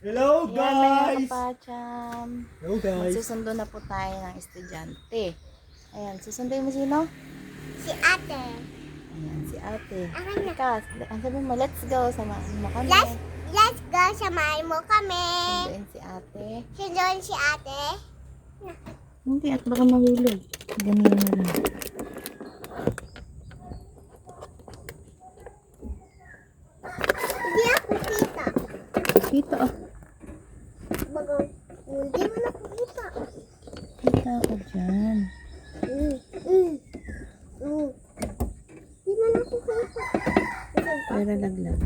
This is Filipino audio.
Hello Ayan, mga guys! kapacham. Hello guys! Magsusundo na po tayo ng estudyante. Ayan, susunduin mo sino? Si ate. Ayan, si ate. Akin na. Ikaw, ang sabi mo, let's go. Samahan mo kami. Let's go. Samahin mo kami. Sunduin si ate. Sunduin si ate. Hindi, at baka mahulog. Ganyan na lang. Hindi ako kita. Kita, oh. Bago. Hindi mo na kita. Kita ako dyan. Hindi mo na kita. Pero laglag.